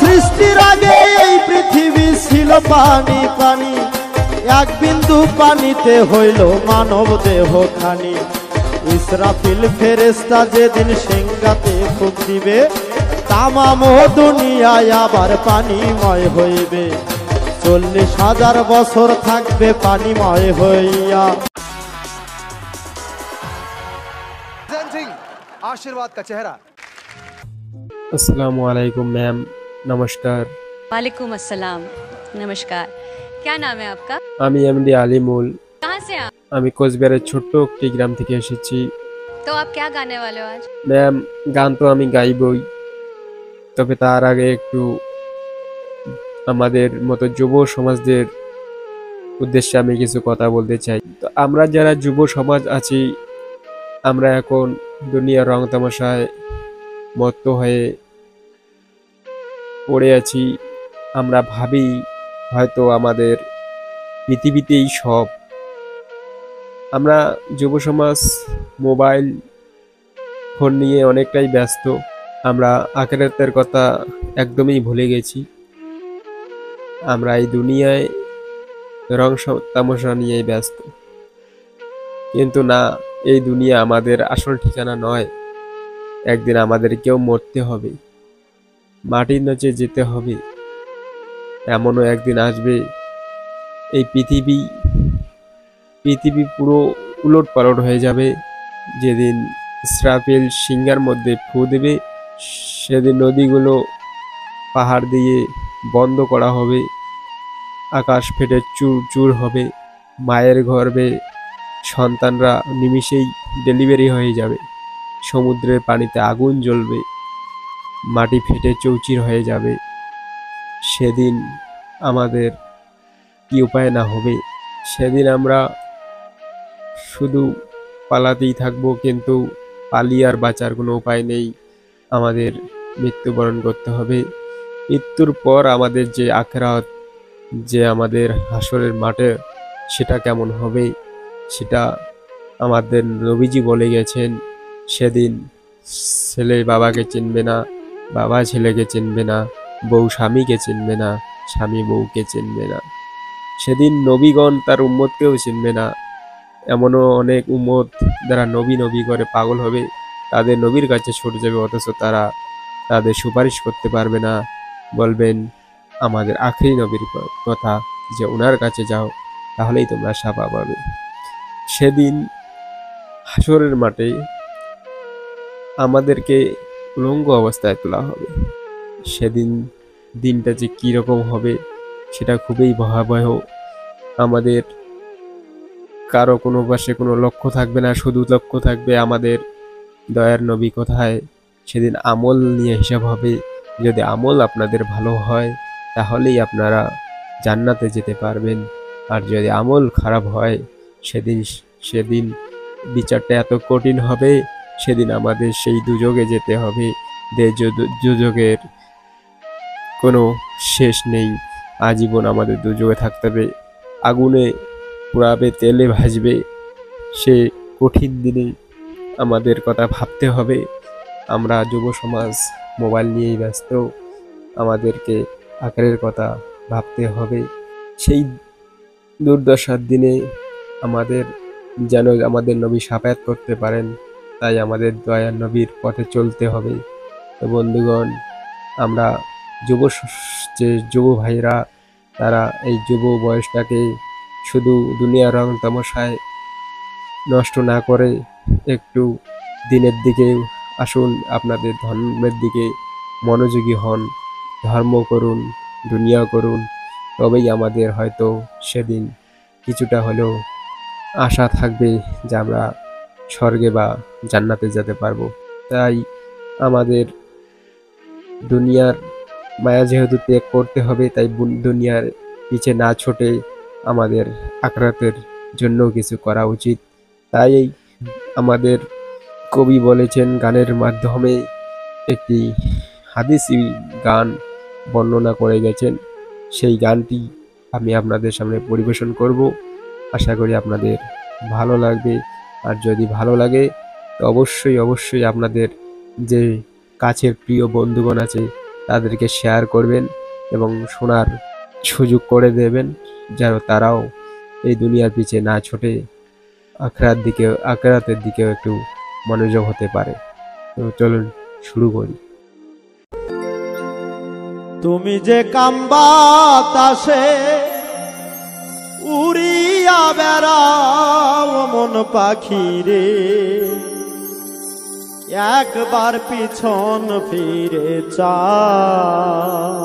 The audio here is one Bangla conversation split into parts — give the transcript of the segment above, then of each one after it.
সৃষ্টির আগে এই পৃথিবী ছিল পানি পানি, এক বিন্দু পানিতে হইল মানব দেহ খানি। ইসরাফিল ফেরেশতা যেদিন সিংহাতে ফুঁক দিবে, তামাম দুনিয়ায় আবার পানিময় হইবে। 40,000 বছর থাকবে পানিময় হইয়া। आशीर्वाद का चेहरा। अस्सलामु अलैकुम मैम, नमस्कार। वालेकुम अस्सलाम, नमस्कार। क्या नाम है आपका? আমি এমডি আলিমুল। कहाँ से आप? আমি কোচবিহারের ছোট্ট একটি গ্রাম থেকে এসেছি। तो आप क्या गाने वाले हो आज? ম্যাম, গান তো আমি গাইবই, তবে তার আগে একটু আমাদের মতো যুব সমাজদের উদ্দেশ্যে আমি কিছু কথা বলতে চাই। তো আমরা যারা যুব সমাজ আছি, আমরা এখন দুনিয়ার রং তামাশায় মত্ত হয়ে পড়ে আছি। আমরা ভাবি হয়তো আমাদের পৃথিবীতেই সব। আমরা যুব সমাজ মোবাইল ফোন নিয়ে অনেকটাই ব্যস্ত। আমরা আখিরাতের কথা একদমই ভুলে গেছি। আমরা এই দুনিয়ায় রং তামাশা নিয়েই ব্যস্ত, কিন্তু না, এই দুনিয়া আমাদের আসল ঠিকানা নয়। একদিন আমাদেরকেও মরতে হবে, মাটির নিচে যেতে হবে। এমনও একদিন আসবে এই পৃথিবী পুরো উলট পালট হয়ে যাবে। যেদিন ইসরাফিল সিংহার মধ্যে ফু দেবে, সেদিন নদীগুলো পাহাড় দিয়ে বন্ধ করা হবে, আকাশ ফেটে চুর চুর হবে, মায়ের গর্ভে সন্তানরা নিমিষেই ডেলিভারি হয়ে যাবে, সমুদ্রের পানিতে আগুন জ্বলবে, মাটি ফেটে চৌচির হয়ে যাবে। সেদিন আমাদের কি উপায় না হবে? সেদিন আমরা শুধু পালাতেই থাকবো, কিন্তু পালিয়ে আর বাঁচার কোনো উপায় নেই। আমাদের মৃত্যুবরণ করতে হবে। মৃত্যুর পর আমাদের যে আখিরাত, যে আমাদের হাসরের মাঠে, সেটা কেমন হবে সেটা আমাদের নবীজি বলে গেছেন। সেদিন ছেলে বাবাকে চিনবে না, বাবা ছেলেকে চিনবে না, বউ স্বামীকে চিনবে না, স্বামী বউকে চিনবে না। সেদিন নবীগণ তার উম্মতকেও চিনবে না। এমনও অনেক উম্মত যারা নবী নবী করে পাগল হবে, তাদের নবীর কাছে ছুটে যাবে, অথচ তারা তাদের সুপারিশ করতে পারবে না। বলবেন আমাদের আখেরি নবীর কথা, যে ওনার কাছে যাও, তাহলেই তোমরা সাফা পাবে। সেদিন হাসরের মাঠে আমাদেরকে উলঙ্গ অবস্থায় তোলা হবে। সেদিন দিনটা যে কীরকম হবে সেটা খুবই ভয়াবহ। আমাদের কারো কোনো পাশে কোনো লক্ষ্য থাকবে না, শুধু লক্ষ্য থাকবে আমাদের দয়ার নবী কোথায়। সেদিন আমল নিয়ে হিসাব হবে। যদি আমল আপনাদের ভালো হয়, তাহলেই আপনারা জান্নাতে যেতে পারবেন। আর যদি আমল খারাপ হয়, সেদিন বিচারটা এত কঠিন হবে। সেদিন আমাদের সেই দুযোগে যেতে হবে, যে দুযোগের কোনো শেষ নেই। আজীবন আমাদের দুযোগে থাকতে হবে, আগুনে পোড়াবে, তেলে ভাজবে। সে কঠিন দিনে আমাদের কথা ভাবতে হবে। আমরা যুব সমাজ মোবাইল নিয়েই ব্যস্ত, আমাদেরকে আখিরাতের কথা ভাবতে হবে। সেই দুর্দশার দিনে আমাদের যেন আমাদের নবী শাফায়াত করতে পারেন, তাই আমাদের দয়ার নবীর পথে চলতে হবে। তো বন্ধুগণ, আমরা যে যুব ভাইরা, তারা এই যুব বয়সটাকে শুধু দুনিয়ার রং তামাশায় নষ্ট না করে একটু দিনের দিকে আসুন, আপনাদের ধর্মের দিকে মনোযোগী হন, ধর্ম করুন, দুনিয়া করুন। তবেই আমাদের হয়তো সেদিন কিছুটা হলেও আশা থাকবে যে আমরা স্বর্গে বা জান্নাতে যেতে পারবো। তাই আমাদের দুনিয়ার মায়া যেহেতু ত্যাগ করতে হবে, তাই দুনিয়ার পিছে না ছুটে আমাদের আখিরাতের জন্য কিছু করা উচিত। তাই আমাদের কবি বলেছেন, গানের মাধ্যমে একটি হাদিসি গান বর্ণনা করে গেছেন। সেই গানটি আমি আপনাদের সামনে পরিবেশন করব। আশা করি আপনাদের ভালো লাগবে। আর যদি ভালো লাগে তো অবশ্যই আপনাদের যে কাছের প্রিয় বন্ধুগণ আছে তাদেরকে শেয়ার করবেন এবং শোনার সুযোগ করে দেবেন, যেন তারাও এই দুনিয়ার পিছে না ছোটে আখিরাতের দিকেও একটু মনোযোগ হতে পারে। তো চলুন শুরু করি। তুমি যে কাম বাতাসে উড়িয়া বেড়াও মন পাখি রে, একবার পিছন ফিরে চাও।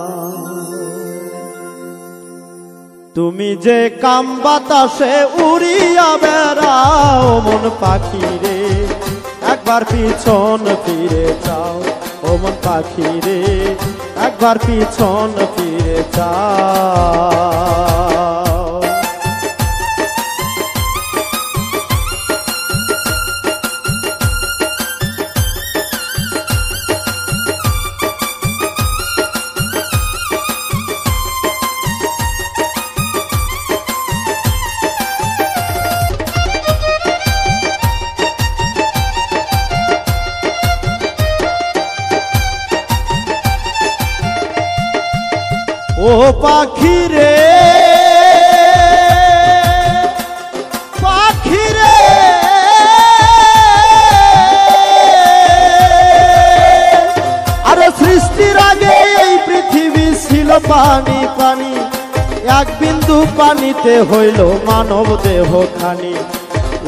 তুমি যে কাম বাতাসে উড়িয়া বেড়াও মন পাখি রে, একবার পিছন ফিরে যাও ও মন পাখি রে, একবার পিছন ফিরে যাও। ও পাখি রে, পাখি রে, আরে সৃষ্টির আগে এই পৃথিবী ছিল পানি পানি, এক বিন্দু পানিতে হইল মানব দেহ খানি।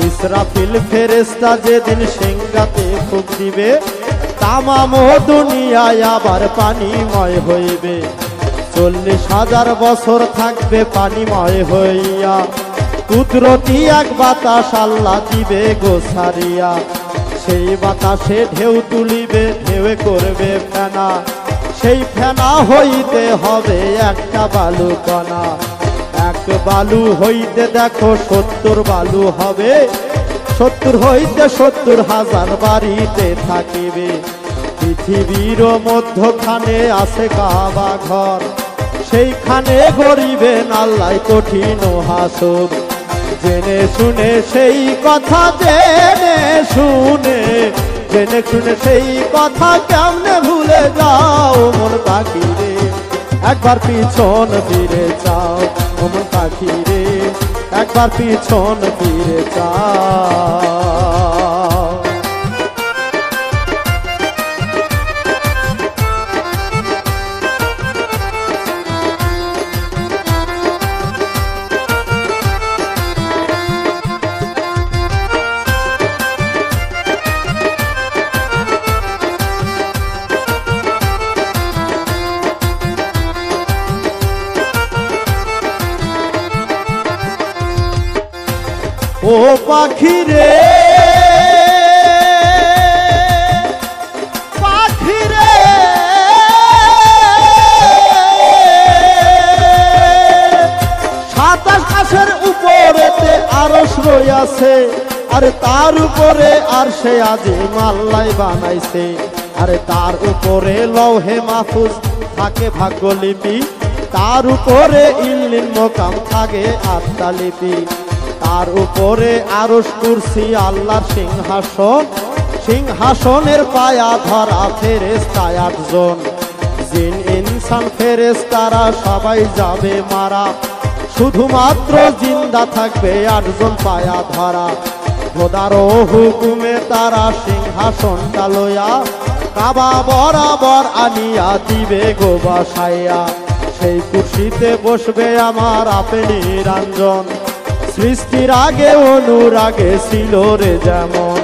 ইসরাফিল ফেরেশতা যেদিন সিংহাতে ফুঁক দিবে, তামাম দুনিয়ায় আবার পানিময় হইবে। 40,000 বছর থাকবে পানিময় হইয়া, কুদরতি এক বাতাস আল্লাহ দিবে গোসারিয়া। সেই বাতাসে ঢেউ তুলিবে, ঢেউয়ে করবে ফেনা, সেই ফেনা হইতে হবে একটা বালু কণা। এক বালু হইতে দেখো 70 বালু হবে, 70 হইতে 70,000 বাড়িতে থাকিবে। পৃথিবীর মধ্যখানে আছে কাবা ঘর, সেইখানে গড়িবেন আল্লাহ কঠিন হাসর। জেনে শুনে সেই কথা জেনে শুনে সেই কথা কেমনে ভুলে যাও মন পাখি রে, একবার পিছন ফিরে যাও মন পাখি রে, একবার পিছন ফিরে যাও। ও পাখি রে, পাখি রে, সাতাশ আকাশের উপরেতে আরশ রইয়াছে, আরে তার উপরে আরশে আজিম আল্লাহ বানাইছে। আরে তার উপরে লৌহে মাহফুজ থাকে ভাগ্যলিপি, তার উপরে ইল্লিন মোকাম থাকে আত্মালিপি। তার উপরে আরশ কুরসি আল্লাহর সিংহাসন, সিংহাসনের পায়া ধরা ফেরেশতা 8 জন। জিন ইনসান ফেরেশতারা সবাই যাবে মারা, শুধুমাত্র জিন্দা থাকবে 8 জন পায়া ধরা। খোদার হুকুমে তারা সিংহাসনটা লইয়া কাবা বরাবর আনিয়া দিবে গো বসাইয়া। সেই কুরসিতে বসবে আমার আপেল নিরঞ্জন, সৃষ্টির আগে অনুরাগে ছিল রে যেমন।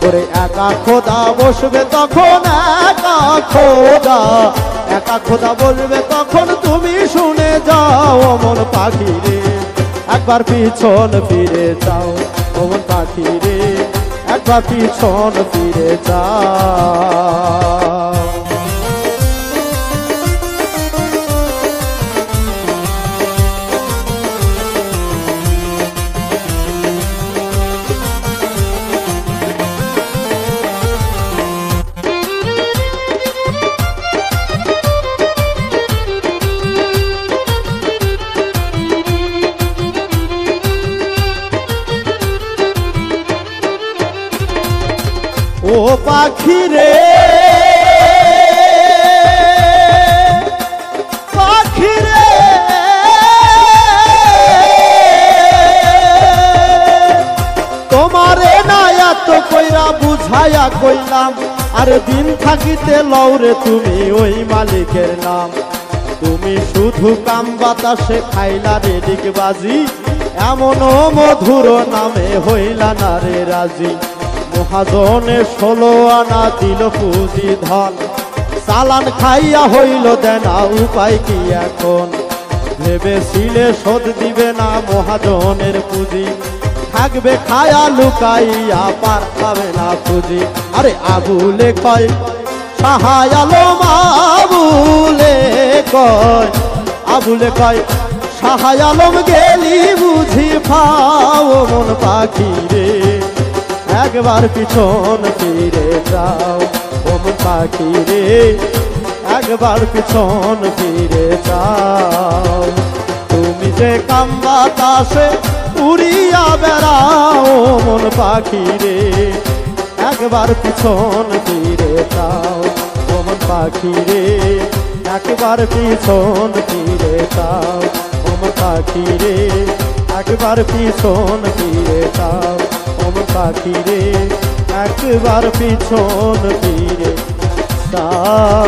ওরে একা খোদা বসবে তখন, একা খোদা বলবে তখন, তুমি শুনে যাও মন পাখি রে, একবার পিছন ফিরে যাও মন পাখি রে, একবার পিছন ফিরে যাও। ও পাখি রে, বুঝাইয়া কইলাম, আর দিন থাকিতে লওরে তুমি ওই মালিকের নাম। তুমি শুধু কাম বাতাসে খাইলা রে ডিগবাজি, এমন মধুর নামে হইলা না রে রাজি। মহাজনে 16 আনা দিল পুঁজি ধন, চালান খাইয়া হইল দেনা, উপায় কি এখন? ভেবেছিলে শোধ দিবে না মহাজনের পুঁজি, থাকবে খায়া লুকাইয়া পার পাবে না পুঁজি। আরে আবুলে কয় সাহায় আলম, আবুলে কয়, আবুলে কয় সাহায় আলম গেলি বুঝি পাও মন পাখি রে, একবার পিছন ফিরে যাও ও মন পাখি রে, একবার পিছন ফিরে যাও। তুমি যে কাম বাতাসে উড়িয়া বেড়াও মন পাখি রে, একবার পিছন ফিরে যাও ও মন পাখি রে, একবার পিছন ফিরে যাও ও মন পাখি রে, একবার পিছন ফিরে যাও ও মন পাখি রে, একবার পিছন ফিরে যাও।